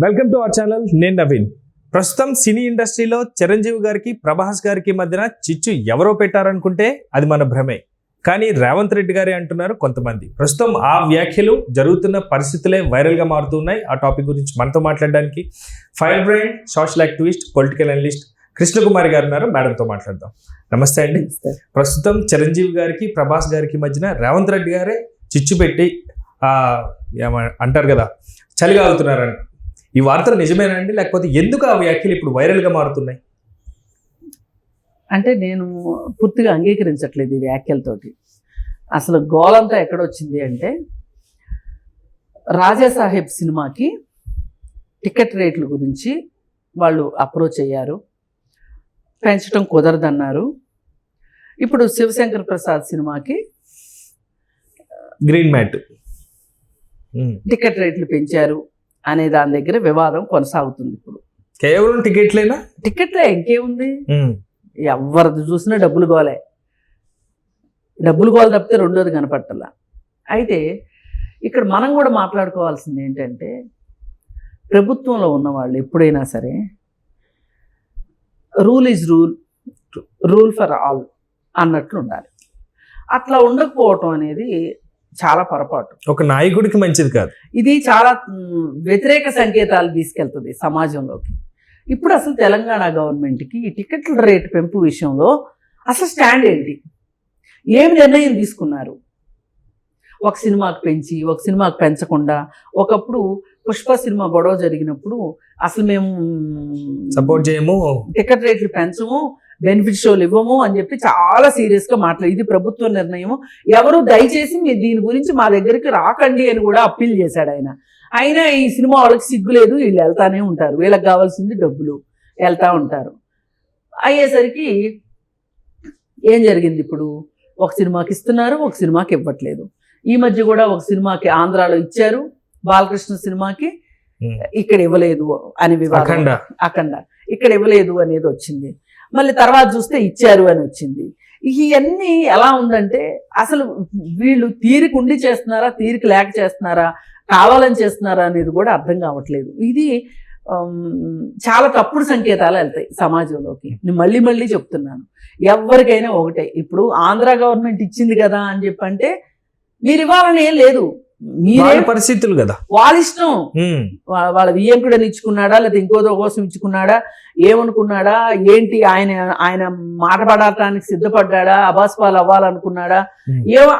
Welcome to our channel. నేను నవీన్. ప్రస్తుతం సినీ ఇండస్ట్రీలో చిరంజీవి గారికి ప్రభాస్ గారికి మధ్యన చిచ్చు ఎవరో పెట్టారనుకుంటే అది మన భ్రమే. కానీ రేవంత్ రెడ్డి గారే అంటున్నారు కొంతమంది. ప్రస్తుతం ఆ వ్యాఖ్యలు జరుగుతున్న పరిస్థితులే వైరల్గా మారుతున్నాయి. ఆ టాపిక్ గురించి మనతో మాట్లాడడానికి fire brain, social activist, political analyst Krishnakumari గారు ఉన్నారు. మేడంతో మాట్లాడదాం. నమస్తే అండి. ప్రస్తుతం చిరంజీవి గారికి ప్రభాస్ గారికి మధ్యన రేవంత్ రెడ్డి గారే చిచ్చు పెట్టి అంటారు కదా, చలిగాలుతున్నారని. ఈ వార్తలు నిజమేనండి, లేకపోతే ఎందుకు ఆ వ్యాఖ్యలు ఇప్పుడు వైరల్గా మారుతున్నాయి? అంటే నేను పూర్తిగా అంగీకరించట్లేదు ఈ వ్యాఖ్యలతోటి. అసలు గోలంతా ఎక్కడొచ్చింది అంటే, రాజాసాహెబ్ సినిమాకి టికెట్ రేట్ల గురించి వాళ్ళు అప్రోచ్ అయ్యారు, పెంచడం కుదరదన్నారు. ఇప్పుడు శివశంకర్ ప్రసాద్ సినిమాకి గ్రీన్ మ్యాట్ టికెట్ రేట్లు పెంచారు అనే దాని దగ్గర వివాదం కొనసాగుతుంది. ఇప్పుడు కేవలం టికెట్లే, ఇంకేముంది? ఎవరిది చూసినా డబ్బులు గోలే తప్పితే రెండోది కనపట్టలా. అయితే ఇక్కడ మనం కూడా మాట్లాడుకోవాల్సింది ఏంటంటే, ప్రభుత్వంలో ఉన్నవాళ్ళు ఎప్పుడైనా సరే rule is rule for all అన్నట్లు ఉండాలి. అట్లా ఉండకపోవటం అనేది చాలా పొరపాటు, ఒక నాయకుడికి మంచిది కాదు. ఇది చాలా వ్యతిరేక సంకేతాలు తీసుకెళ్తుంది సమాజంలోకి. ఇప్పుడు అసలు తెలంగాణ గవర్నమెంట్కి ఈ టికెట్ల రేటు పెంపు విషయంలో అసలు స్టాండ్ ఏంటి? ఏమి నిర్ణయం తీసుకున్నారు? ఒక సినిమాకి పెంచి ఒక సినిమాకి పెంచకుండా, ఒకప్పుడు పుష్ప సినిమా గొడవ జరిగినప్పుడు అసలు మేము సపోర్ట్ చేయము, టికెట్ రేట్లు పెంచము, బెనిఫిట్ షోలు ఇవ్వము అని చెప్పి చాలా సీరియస్గా మాట్లాడి, ఇది ప్రభుత్వ నిర్ణయం, ఎవరు దయచేసి మీరు దీని గురించి మా దగ్గరికి రాకండి అని కూడా అప్పీల్ చేశాడు ఆయన. అయినా ఈ సినిమా వాళ్ళకి సిగ్గులేదు, వీళ్ళు వెళ్తానే ఉంటారు, వీళ్ళకి కావాల్సింది డబ్బులు, వెళ్తూ ఉంటారు. అయ్యేసరికి ఏం జరిగింది? ఇప్పుడు ఒక సినిమాకి ఇస్తున్నారు, ఒక సినిమాకి ఇవ్వట్లేదు. ఈ మధ్య కూడా ఒక సినిమాకి ఆంధ్రాలో ఇచ్చారు, బాలకృష్ణ సినిమాకి ఇక్కడ ఇవ్వలేదు అని వివాదం, అఖండ ఇక్కడ ఇవ్వలేదు అనేది వచ్చింది. మళ్ళీ తర్వాత చూస్తే ఇచ్చారు అని వచ్చింది. ఇవన్నీ ఎలా ఉందంటే, అసలు వీళ్ళు తీరిక ఉండి చేస్తున్నారా, తీరిక లేక చేస్తున్నారా, కావాలని చేస్తున్నారా అనేది కూడా అర్థం కావట్లేదు. ఇది చాలా తప్పుడు సంకేతాలు వెళ్తాయి సమాజంలోకి. నేను మళ్ళీ చెప్తున్నాను, ఎవరికైనా ఒకటే. ఇప్పుడు ఆంధ్ర గవర్నమెంట్ ఇచ్చింది కదా అని చెప్పంటే మీరు ఇవ్వాలని ఏం లేదు, మీరే పరిస్థితులు కదా, వాళ్ళ ఇష్టం. వాళ్ళ వియ్యంకుడని ఇచ్చుకున్నాడా, లేదా ఇంకోదో కోసం ఇచ్చుకున్నాడా, ఏమనుకున్నాడా ఏంటి, ఆయన మాట పడటానికి సిద్ధపడ్డా, అబాస్పాలు అవ్వాలనుకున్నాడా,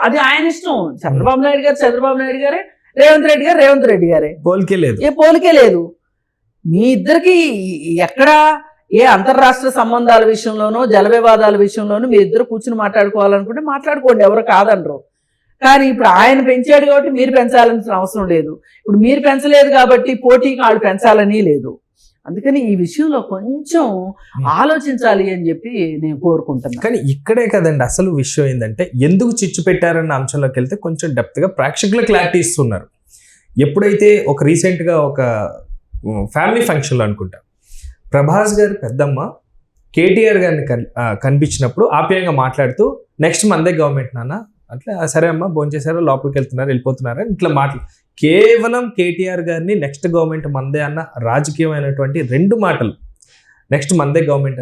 అది ఆయన ఇష్టం. చంద్రబాబు నాయుడు గారే, రేవంత్ రెడ్డి గారే, పోలికే లేదు. మీ ఇద్దరికి ఎక్కడ ఏ అంతర్రాష్ట్ర సంబంధాల విషయంలోనో జల వివాదాల విషయంలోనూ మీ ఇద్దరు కూర్చుని మాట్లాడుకోవాలనుకుంటే మాట్లాడుకోండి, ఎవరు కాదనరు. కానీ ఇప్పుడు ఆయన పెంచాడు కాబట్టి మీరు పెంచాల్సిన అవసరం లేదు. ఇప్పుడు మీరు పెంచలేదు కాబట్టి పోటీకి వాళ్ళు పెంచాలని లేదు. అందుకని ఈ విషయంలో కొంచెం ఆలోచించాలి అని చెప్పి నేను కోరుకుంటున్నాను. కానీ ఇక్కడే కదండి అసలు విషయం ఏంటంటే, ఎందుకు చిచ్చు పెట్టారన్న అంశంలోకి వెళ్తే కొంచెం డెప్త్గా ప్రేక్షకులు క్లారిటీ ఇస్తున్నారు. ఎప్పుడైతే ఒక రీసెంట్గా ఒక ఫ్యామిలీ ఫంక్షన్లో అనుకుంటా ప్రభాస్ గారి పెద్దమ్మ కేటీఆర్ గారిని కనిపించినప్పుడు ఆప్యాయంగా మాట్లాడుతూ, నెక్స్ట్ మందే గవర్నమెంట్ నాన్న, అట్లా సరే అమ్మ భోంచేశారు, లోపలికి వెళ్తున్నారు, వెళ్ళిపోతున్నారా, ఇట్లా కేవలం కేటీఆర్ గారిని నెక్స్ట్ గవర్నమెంట్ మందే అన్న రాజకీయమైనటువంటి 2 మాటలు, నెక్స్ట్ మందే గవర్నమెంట్,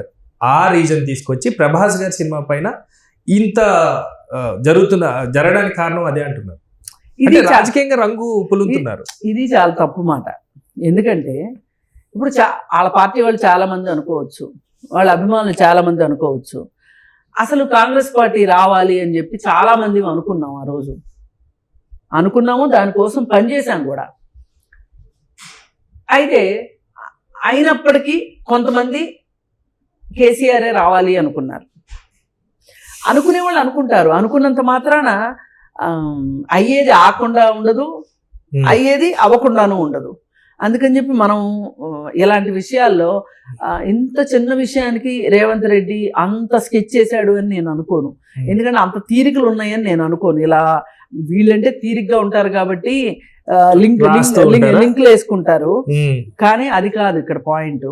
ఆ రీజన్ తీసుకొచ్చి ప్రభాస్ గారి సినిమా పైన ఇంత జరగడానికి కారణం అదే అంటున్నారు. ఇది రాజకీయంగా రంగు పులుతున్నారు. ఇది చాలా తప్పు మాట. ఎందుకంటే ఇప్పుడు వాళ్ళ పార్టీ వాళ్ళు చాలా మంది అనుకోవచ్చు, వాళ్ళ అభిమానులు చాలా మంది అనుకోవచ్చు, అసలు కాంగ్రెస్ పార్టీ రావాలి అని చెప్పి చాలా మంది అనుకున్నాం. ఆ రోజు అనుకున్నాము, దానికోసం పనిచేశాం కూడా. అయితే అయినప్పటికీ కొంతమంది కేసీఆరే రావాలి అనుకున్నారు. అనుకునే వాళ్ళు అనుకుంటారు, అనుకున్నంత మాత్రాన అయ్యేది ఆకుండా ఉండదు, అయ్యేది అవ్వకుండానూ ఉండదు. అందుకని చెప్పి మనం ఇలాంటి విషయాల్లో ఇంత చిన్న విషయానికి రేవంత్ రెడ్డి అంత స్కెచ్ చేశాడు అని నేను అనుకోను. ఎందుకంటే అంత తీరికలు ఉన్నాయని నేను అనుకోను. ఇలా వీళ్ళంటే తీరికగా ఉంటారు కాబట్టి లింక్లు వేసుకుంటారు, కానీ అది కాదు ఇక్కడ పాయింట్.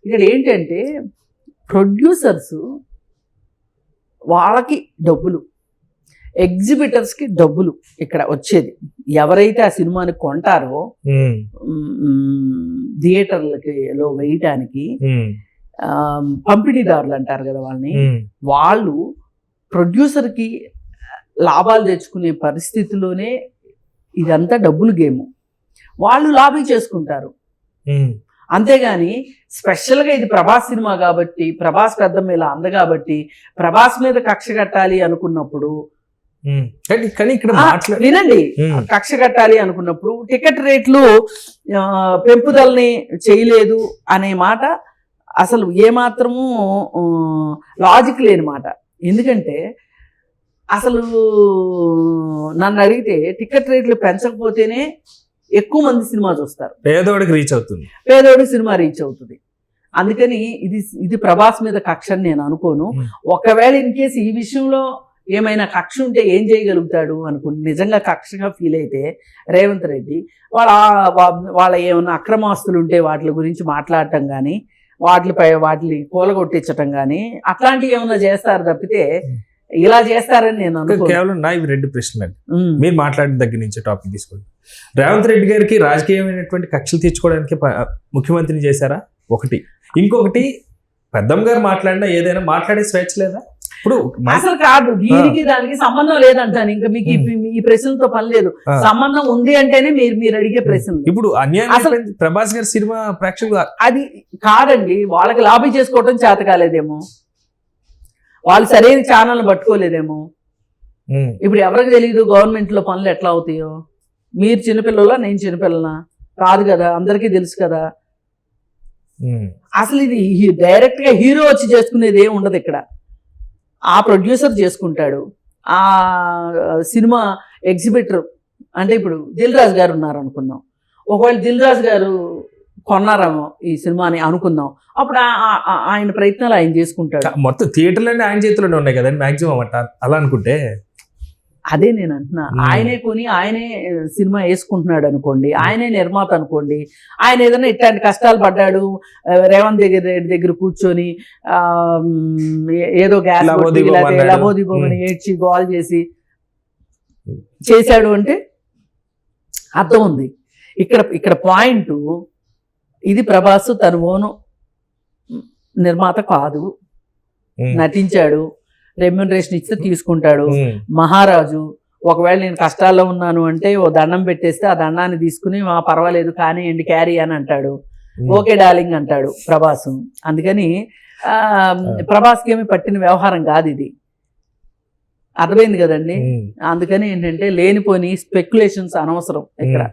ఇక్కడ ఏంటంటే ప్రొడ్యూసర్స్ వాళ్ళకి డబ్బులు, ఎగ్జిబిటర్స్ కి డబ్బులు ఇక్కడ వచ్చేది. ఎవరైతే ఆ సినిమాని కొంటారో థియేటర్లలో వేయటానికి పంపిణీదారులు అంటారు కదా వాళ్ళని, వాళ్ళు ప్రొడ్యూసర్కి లాభాలు తెచ్చుకునే పరిస్థితిలోనే ఇదంతా డబ్బులు గేమ్, వాళ్ళు లాభీ చేసుకుంటారు. అంతేగాని స్పెషల్గా ఇది ప్రభాస్ సినిమా కాబట్టి, ప్రభాస్ పెద్ద మీద అంద కాబట్టి ప్రభాస్ మీద కక్ష కట్టాలి అనుకున్నప్పుడు, కానీ ఇక్కడ వినండి, కక్ష కట్టాలి అనుకున్నప్పుడు టికెట్ రేట్లు పెంపుదలని చేయలేదు అనే మాట అసలు ఏమాత్రము లాజిక్ లేని మాట. ఎందుకంటే అసలు నన్ను అడిగితే టికెట్ రేట్లు పెంచకపోతేనే ఎక్కువ మంది సినిమా చూస్తారు, పేదోడికి రీచ్ అవుతుంది, పేదోడికి సినిమా రీచ్ అవుతుంది. అందుకని ఇది ప్రభాస్ మీద కక్ష అని నేను అనుకోను. ఒకవేళ ఇన్ కేసు ఈ విషయంలో ఏమైనా కక్ష ఉంటే ఏం చేయగలుగుతాడు అనుకుని నిజంగా కక్షగా ఫీల్ అయితే రేవంత్ రెడ్డి వాళ్ళ ఏమైనా అక్రమాస్తులు ఉంటే వాటి గురించి మాట్లాడటం కానీ, వాటిని కూలగొట్టించటం కానీ అట్లాంటివి ఏమైనా చేస్తారు తప్పితే ఇలా చేస్తారని నేను అనుకో. కేవలం నా ఇవి 2 ప్రశ్నలు మీరు మాట్లాడిన దగ్గర నుంచి టాపిక్ తీసుకోండి. రేవంత్ రెడ్డి గారికి రాజకీయమైనటువంటి కక్షలు తీర్చుకోవడానికి ముఖ్యమంత్రిని చేశారా? ఒకటి. ఇంకొకటి, పెద్దమ్మ గారు మాట్లాడినా ఏదైనా మాట్లాడే స్వేచ్ఛ లేదా? ఇప్పుడు అసలు కాదు, దీనికి దానికి సంబంధం లేదంటాను. ఇంకా మీకు ఈ ప్రశ్నలతో పని లేదు. సంబంధం ఉంది అంటేనే మీరు అడిగే ప్రశ్నలు. ఇప్పుడు అన్యాయం ప్రభాస్ గారి సినిమా ప్రేక్షకులు అది కాదండి, వాళ్ళకి లాభీ చేసుకోవటం చేత కాలేదేమో, వాళ్ళు సరైన ఛానల్ పట్టుకోలేదేమో. ఇప్పుడు ఎవరికి తెలియదు గవర్నమెంట్ లో పనులు ఎట్లా అవుతాయో. మీరు చిన్నపిల్లలా, నేను చిన్నపిల్లనా కాదు కదా, అందరికీ తెలుసు కదా. అసలు ఇది డైరెక్ట్ గా హీరో వచ్చి చేసుకునేది ఏమి ఉండదు ఇక్కడ. ఆ ప్రొడ్యూసర్ చేసుకుంటాడు, ఆ సినిమా ఎగ్జిబిటర్ అంటే ఇప్పుడు దిల్ రాజు గారు ఉన్నారు అనుకుందాం. ఒకవేళ దిల్ రాజు గారు కొన్నారేమో ఈ సినిమాని అనుకుందాం, అప్పుడు ఆయన ప్రయత్నాలు ఆయన చేసుకుంటాడు. మొత్తం థియేటర్లోనే ఆయన చేతిలోనే ఉన్నాయి కదండి మాక్సిమం అలా అనుకుంటే. అదే నేను అంటున్నా, ఆయనే కొని ఆయనే సినిమా వేసుకుంటున్నాడు అనుకోండి, ఆయనే నిర్మాత అనుకోండి. ఆయన ఏదైనా ఇట్లాంటి కష్టాలు పడ్డాడు, రేవంత్ దగ్గర కూర్చొని ఏదో గ్యాస్ లబోదిబోమని ఏడ్చి గోల్ చేశాడు అంటే అర్థం ఉంది. ఇక్కడ పాయింట్, ఇది ప్రభాస్ తన ఓను నిర్మాత కాదు, నటించాడు, రెమ్యూనరేషన్ ఇస్తే తీసుకుంటాడు. మహారాజు ఒకవేళ నేను కష్టాల్లో ఉన్నాను అంటే ఓ దండం పెట్టేస్తే ఆ దండాన్ని తీసుకుని పర్వాలేదు కానివ్వండి క్యారీ అని అంటాడు. ఓకే డార్లింగ్ అంటాడు ప్రభాస్. అందుకని ప్రభాస్కి ఏమి పట్టిన వ్యవహారం కాదు ఇది, అర్థమైంది కదండి. అందుకని ఏంటంటే లేనిపోని స్పెక్యులేషన్స్ అనవసరం. ఇక్కడ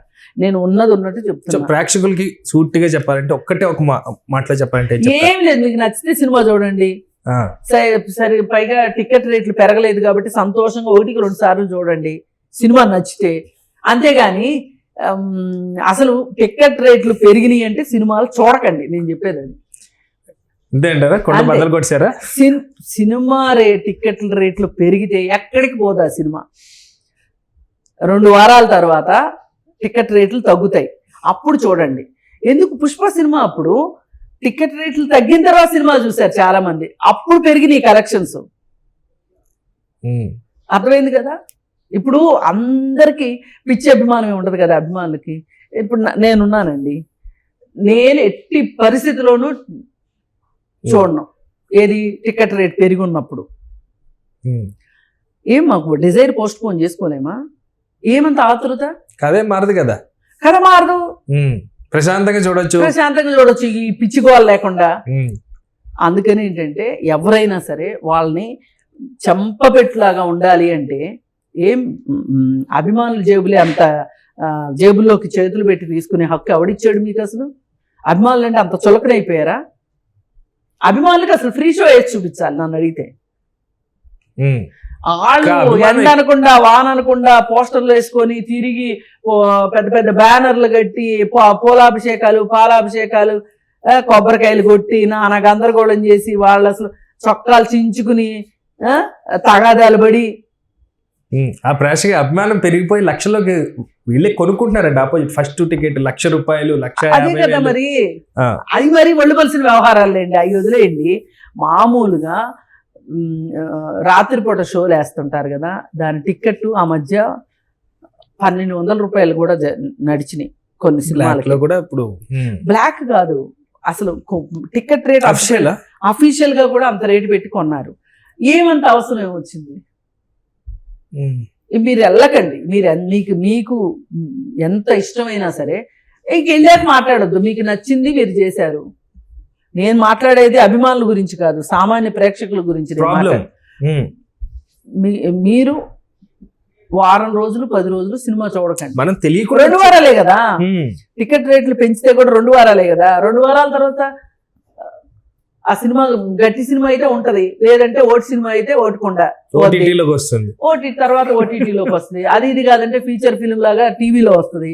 నేను ఉన్నట్టు చెప్తాను. ప్రేక్షకులకి సూటిగా చెప్పాలంటే ఒక మాటలో చెప్పాలంటే ఏం లేదు, మీకు నచ్చితే సినిమా చూడండి. సరే పైగా టికెట్ రేట్లు పెరగలేదు కాబట్టి సంతోషంగా 1-2 సార్లు చూడండి సినిమా నచ్చితే. అంతేగాని అసలు టికెట్ రేట్లు పెరిగినాయి అంటే సినిమాలు చూడకండి, నేను చెప్పేది అది. సినిమా టికెట్ల రేట్లు పెరిగితే ఎక్కడికి పోదా సినిమా, 2 వారాల తర్వాత టికెట్ రేట్లు తగ్గుతాయి, అప్పుడు చూడండి. ఎందుకు పుష్ప సినిమా అప్పుడు టికెట్ రేట్లు తగ్గిన తర్వాత సినిమా చూశారు చాలా మంది, అప్పుడు పెరిగినాయి కలెక్షన్స్. అర్థమైంది కదా. ఇప్పుడు అందరికీ పిచ్చి అభిమానమే ఉండదు కదా అభిమానులకి. ఇప్పుడు నేనున్నానండి, నేను ఎట్టి పరిస్థితిలోనూ చూడను ఏది టికెట్ రేట్ పెరిగి ఉన్నప్పుడు. ఏం మాకు డిజైర్ పోస్ట్ పోన్ చేసుకోలేమా? ఏమంత ఆతృత? కదే మారదు కదా, కథ మారదు, ప్రశాంతంగా చూడొచ్చు ఈ పిచ్చిగోలు లేకుండా. అందుకని ఏంటంటే ఎవరైనా సరే వాళ్ళని చంపబెట్టులాగా ఉండాలి అంటే ఏం అభిమానుల జేబులే అంత జేబుల్లోకి చేతులు పెట్టి తీసుకునే హక్కు ఎవడిచ్చాడు మీకు? అసలు అభిమానులు అంటే అంత చులకనైపోయారా? అభిమానులకు అసలు ఫ్రీ షో వేసి చూపించాలి నన్ను అడిగితే. వాళ్ళు ఎండ అనకుండా వాన అనకుండా పోస్టర్లు వేసుకొని తిరిగి పెద్ద పెద్ద బ్యానర్లు కట్టి పూలాభిషేకాలు పాలాభిషేకాలు కొబ్బరికాయలు కొట్టి నానా గందరగోళం చేసి వాళ్ళు అసలు చొక్కాలు చించుకుని తగాదాలు పడి ఆ ప్రేక్షక అభిమానం పెరిగిపోయి లక్షల్లోకి వీళ్ళే కొనుక్కుంటున్నారండి. ఆపోజిట్ ఫస్ట్ టికెట్ ₹1,00,000 అదే కదా మరి. అది మరి ఒళ్ళు కలిసిన వ్యవహారాలు అండి, అవి వదిలేయండి. మామూలుగా రాత్రిపూట షోలు వేస్తుంటారు కదా, దాని టికెట్ ఆ మధ్య 1200 రూపాయలు కూడా నడిచినాయి కొన్ని బ్లాక్ సినిమాలకి. లో కూడా ఇప్పుడు బ్లాక్ కాదు అసలు, టికెట్ రేట్ అఫీషియల్ గా కూడా అంత రేటు పెట్టి కొన్నారు. ఏమంత అవసరం ఏమొచ్చింది? మీరు వెళ్ళకండి, మీకు ఎంత ఇష్టమైనా సరే ఇంక వెళ్ళాక మాట్లాడొద్దు. మీకు నచ్చింది మీరు చేశారు. నేను మాట్లాడేది అభిమానుల గురించి కాదు, సామాన్య ప్రేక్షకుల గురించి నేను మాట్లాడేది. మీరు వారం రోజులు 10 రోజులు సినిమా చూడకండి. మనం తెలియకుండా 2 వారాలే కదా టికెట్ రేట్లు పెంచితే కూడా 2 వారాలే కదా. 2 వారాల తర్వాత ఆ సినిమా గట్టి సినిమా అయితే ఉంటది, లేదంటే ఓటి సినిమా అయితే ఓటకుండా ఓటీటీలోకి వస్తుంది, ఓటీ తర్వాత ఓటీటీలోకి వస్తుంది. అది ఇది కాదంటే ఫీచర్ ఫిల్మ్ లాగా టీవీలో వస్తుంది.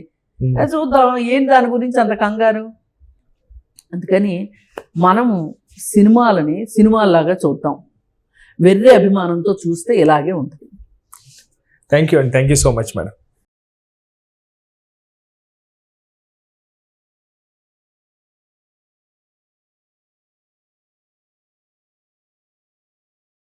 అది చూద్దాం, ఏంటి దాని గురించి అంత కంగారు. అందుకని మనము సినిమాలని సినిమాల్లాగా చూద్దాం, వెర్రి అభిమానంతో చూస్తే ఇలాగే ఉంటుంది. Thank you and thank you so much madam.